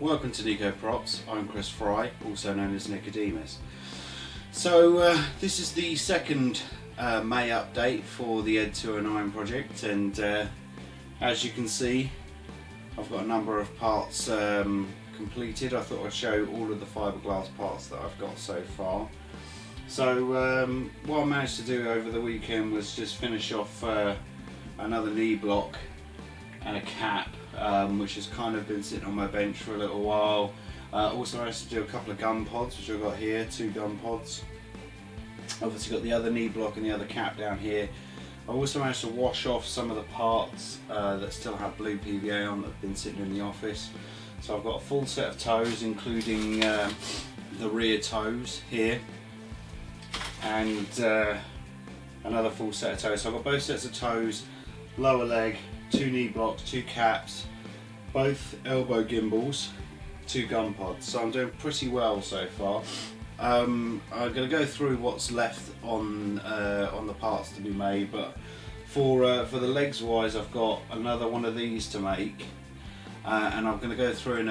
Welcome to Nico Props. I'm Chris Fry, also known as Nicodemus. So this is the second May update for the ED-209 project, and as you can see I've got a number of parts completed. I thought I'd show all of the fiberglass parts that I've got so far. So what I managed to do over the weekend was just finish off another knee block and a cap, which has kind of been sitting on my bench for a little while. Also managed to do a couple of gun pods, which I've got here, 2 gun pods. Obviously got the other knee block and the other cap down here. I also managed to wash off some of the parts that still have blue PVA on that have been sitting in the office. So I've got a full set of toes, including the rear toes here, and another full set of toes. So I've got both sets of toes, lower leg, 2 knee blocks, 2 caps, both elbow gimbals, 2 gun pods. So I'm doing pretty well so far. I'm going to go through what's left on the parts to be made, but for the legs wise, I've got another one of these to make, and I'm going to go through in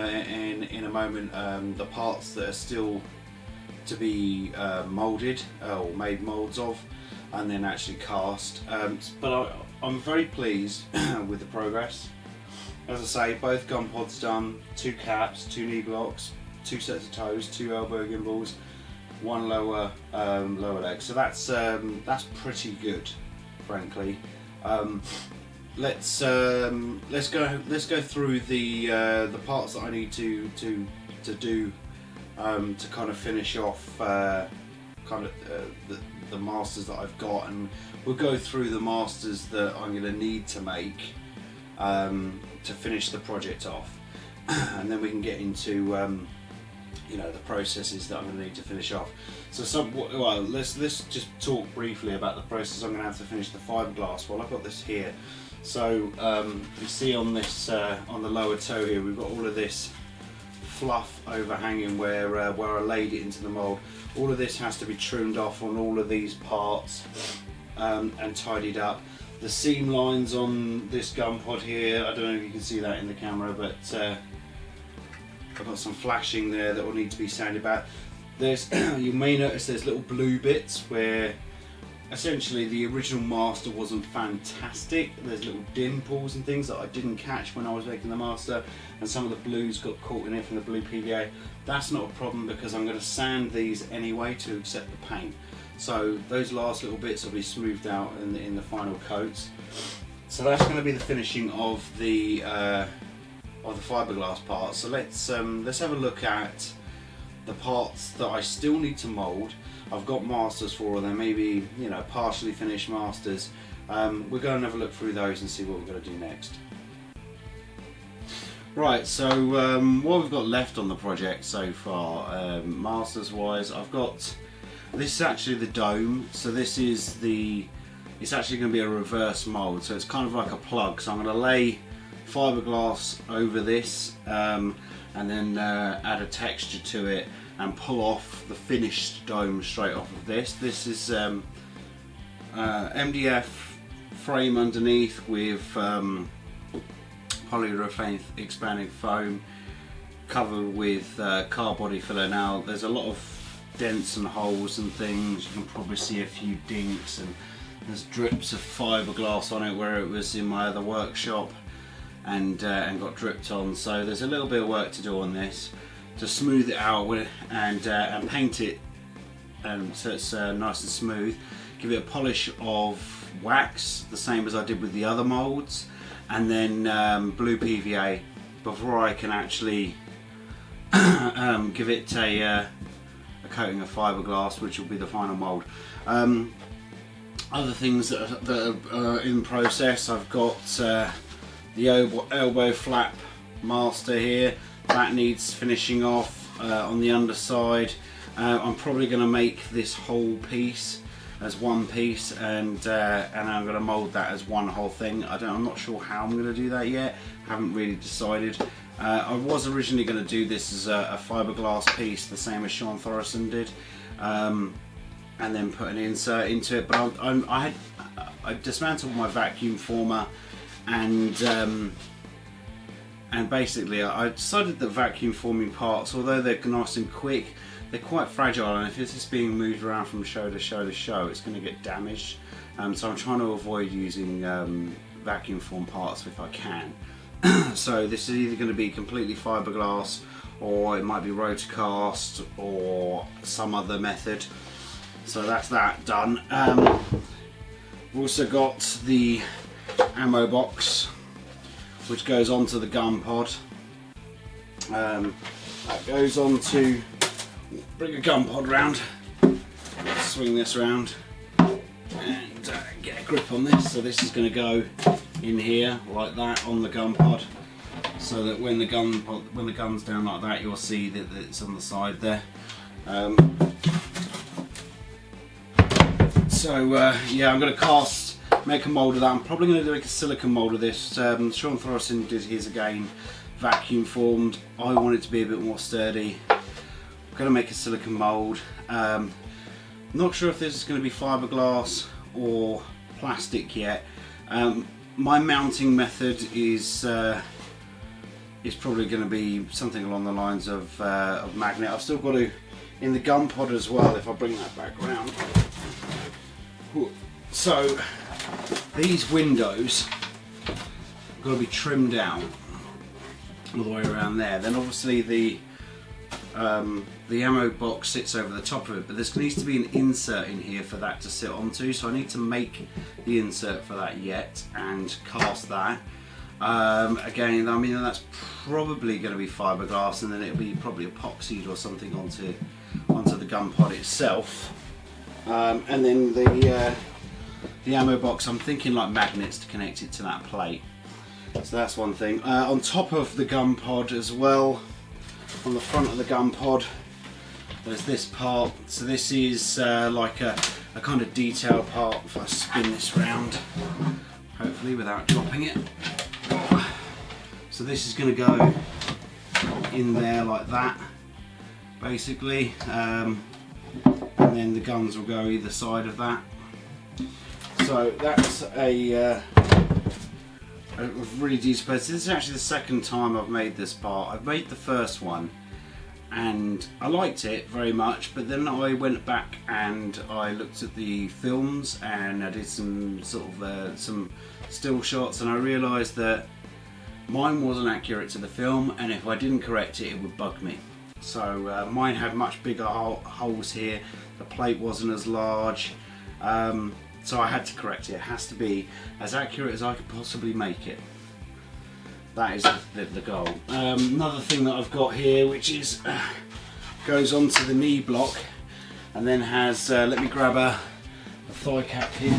a moment the parts that are still to be moulded or made moulds of, and then actually cast. But I'm very pleased with the progress. As I say, both gun pods done, 2 caps, 2 knee blocks, 2 sets of toes, 2 elbow gimbals, 1 lower leg. So that's pretty good, frankly. Let's go through the parts that I need to do to kind of finish off the masters that I've got, and we'll go through the masters that I'm going to need to make to finish the project off, and then we can get into the processes that I'm going to need to finish off. So let's just talk briefly about the process I'm going to have to finish the fiberglass. Well, I've got this here. So you see on this on the lower toe here, we've got all of this fluff overhanging where I laid it into the mould. All of this has to be trimmed off on all of these parts and tidied up. The seam lines on this gun pod here, I don't know if you can see that in the camera, but I've got some flashing there that will need to be sanded back. You may notice there's little blue bits where essentially the original master wasn't fantastic. There's little dimples and things that I didn't catch when I was making the master, and some of the blues got caught in it from the blue PVA. That's not a problem because I'm going to sand these anyway to accept the paint. So those last little bits will be smoothed out in the final coats. So that's going to be the finishing of the fiberglass part. So let's have a look at the parts that I still need to mould. I've got masters for them, maybe partially finished masters. We're going to have a look through those and see what we're going to do next. Right, so what we've got left on the project so far, masters wise, I've got, this is actually the dome. So this is it's actually going to be a reverse mould, so it's kind of like a plug. So I'm going to lay fiberglass over this and then add a texture to it and pull off the finished dome straight off of this. This is MDF frame underneath with polyurethane expanding foam covered with car body filler. Now there's a lot of dents and holes and things. You can probably see a few dinks, and there's drips of fiberglass on it where it was in my other workshop and got dripped on. So there's a little bit of work to do on this to smooth it out and paint it so it's nice and smooth. Give it a polish of wax, the same as I did with the other moulds, and then blue PVA before I can actually give it a coating of fiberglass, which will be the final mould. Other things that are in process, I've got the elbow flap master here. That needs finishing off on the underside. I'm probably going to make this whole piece as one piece, and I'm going to mould that as one whole thing. I'm not sure how I'm going to do that yet. Haven't really decided. I was originally going to do this as a fiberglass piece, the same as Sean Thorson did, and then put an insert into it. But I dismantled my vacuum former and and basically I decided that vacuum forming parts, although they're nice and quick, they're quite fragile, and if it's just being moved around from show to show to show, it's going to get damaged. So I'm trying to avoid using vacuum form parts if I can. So this is either going to be completely fiberglass, or it might be rotocast, or some other method. So that's that done. We've also got the ammo box, which goes onto the gun pod. That goes onto, bring a gun pod round, swing this round, and get a grip on this. So this is going to go in here like that on the gun pod, so that when the gun's down like that, you'll see that it's on the side there. Yeah, I'm going to make a mould of that. I'm probably going to make a silicone mould of this. Sean Thorson did his again, vacuum formed. I want it to be a bit more sturdy. I'm going to make a silicone mould. Not sure if this is going to be fiberglass or plastic yet. My mounting method is probably going to be something along the lines of magnet. I've still got to, in the gun pod as well, if I bring that back round. So these windows have got to be trimmed out all the way around there. Then obviously the ammo box sits over the top of it, but there needs to be an insert in here for that to sit onto, so I need to make the insert for that yet and cast that. Again, I mean, that's probably going to be fiberglass, and then it'll be probably epoxied or something onto the gun pod itself. And then the ammo box, I'm thinking like magnets to connect it to that plate. So that's one thing. On top of the gun pod as well, on the front of the gun pod, there's this part. So this is like a kind of detail part. If I spin this round, hopefully without dropping it. So this is going to go in there like that, basically, and then the guns will go either side of that. So that's a really decent part. This is actually the second time I've made this part. I've made the first one and I liked it very much, but then I went back and I looked at the films and I did some sort of some still shots, and I realised that mine wasn't accurate to the film, and if I didn't correct it, it would bug me. So mine had much bigger holes here, the plate wasn't as large, so I had to correct it. It has to be as accurate as I could possibly make it. That is the goal. Another thing that I've got here, which is goes onto the knee block, and then has, let me grab a thigh cap here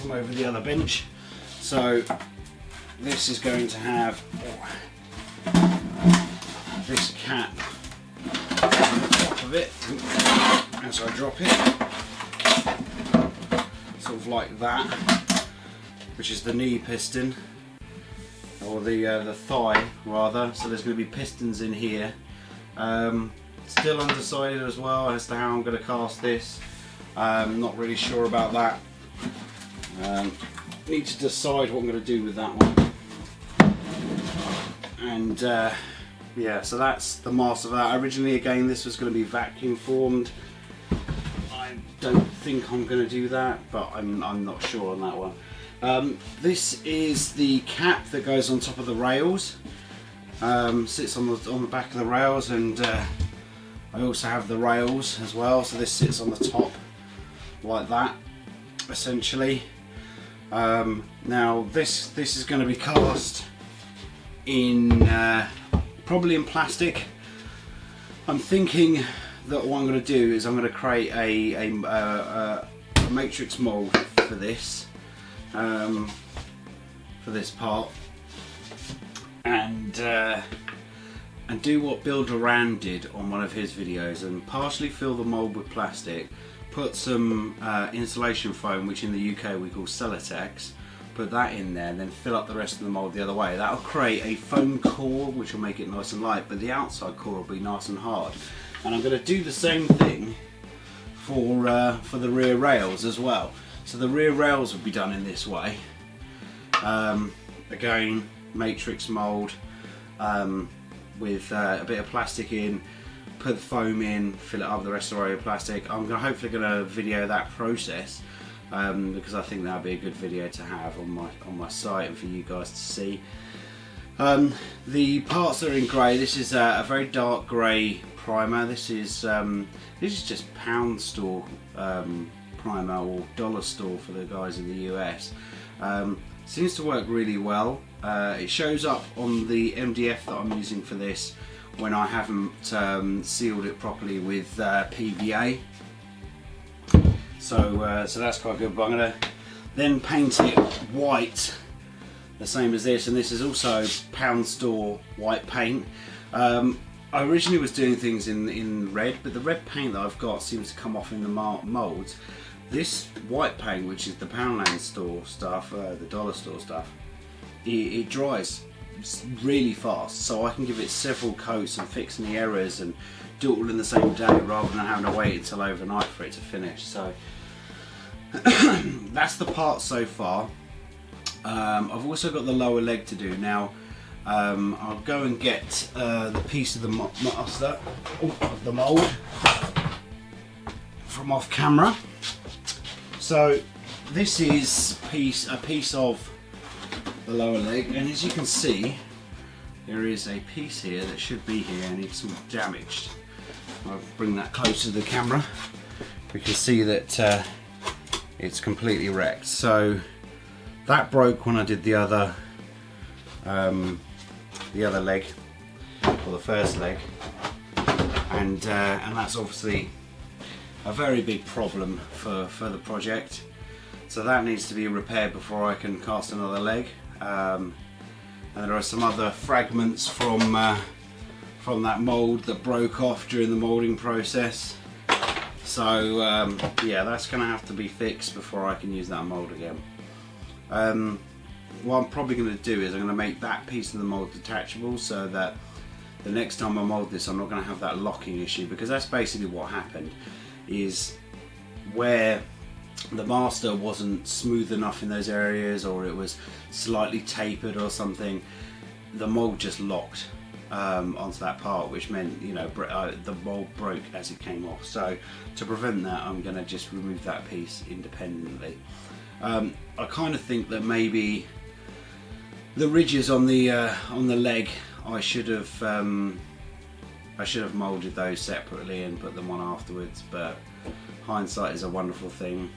from over the other bench. So this is going to have this cap on the top of it as I drop it, sort of like that, which is the knee piston, or the thigh rather. So there's going to be pistons in here. Still undecided as well as to how I'm going to cast this. Not really sure about that. Need to decide what I'm going to do with that one. And yeah, so that's the master of that. Originally, again, this was going to be vacuum formed. I don't think I'm going to do that, but I'm not sure on that one. This is the cap that goes on top of the rails. Sits on the back of the rails, and I also have the rails as well. So this sits on the top like that, essentially. Now this is going to be cast in probably in plastic. I'm thinking that what I'm going to do is I'm going to create a matrix mould for this part, and do what Bill Dorans did on one of his videos, and partially fill the mould with plastic, put some insulation foam, which in the UK we call Celotex, put that in there, and then fill up the rest of the mould the other way. That'll create a foam core which will make it nice and light, but the outside core will be nice and hard. And I'm going to do the same thing for the rear rails as well. So the rear rails will be done in this way. Again, matrix mould with a bit of plastic in, put the foam in, fill it up with the rest of the plastic. I'm hopefully going to video that process because I think that'd be a good video to have on my site and for you guys to see. The parts that are in grey, this is a very dark grey primer. This is just pound store primer or dollar store for the guys in the US. Seems to work really well. It shows up on the MDF that I'm using for this when I haven't sealed it properly with PVA. So that's quite good. But I'm going to then paint it white, the same as this, and this is also pound store white paint. I originally was doing things in red, but the red paint that I've got seems to come off in the moulds. This white paint, which is the Poundland store stuff, the dollar store stuff, it dries really fast, so I can give it several coats and fix any errors and do it all in the same day rather than having to wait until overnight for it to finish. So that's the part so far. I've also got the lower leg to do now. I'll go and get the piece of the master of the mould from off camera. So this is a piece of the lower leg, and as you can see, there is a piece here that should be here and it's all damaged. I'll bring that closer to the camera. We can see that it's completely wrecked. So that broke when I did the other leg, or the first leg, and that's obviously a very big problem for the project. So that needs to be repaired before I can cast another leg. And there are some other fragments from that mould that broke off during the moulding process. So yeah, that's going to have to be fixed before I can use that mould again. What I'm probably going to do is I'm going to make that piece of the mould detachable, so that the next time I mould this I'm not going to have that locking issue, because that's basically what happened, is where the master wasn't smooth enough in those areas, or it was slightly tapered or something, the mould just locked onto that part, which meant, you know, the mould broke as it came off. So to prevent that, I'm going to just remove that piece independently. I kind of think that maybe the ridges on the leg, I should have moulded those separately and put them on afterwards, but hindsight is a wonderful thing.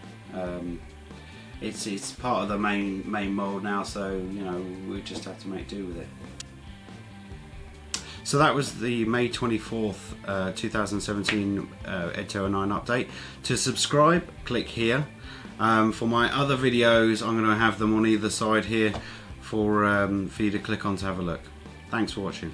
It's part of the main mould now, so you know, we just have to make do with it. So that was the May 24th 2017 ED-209 update. To subscribe, click here. For my other videos, I'm going to have them on either side here for you to click on to have a look. Thanks for watching.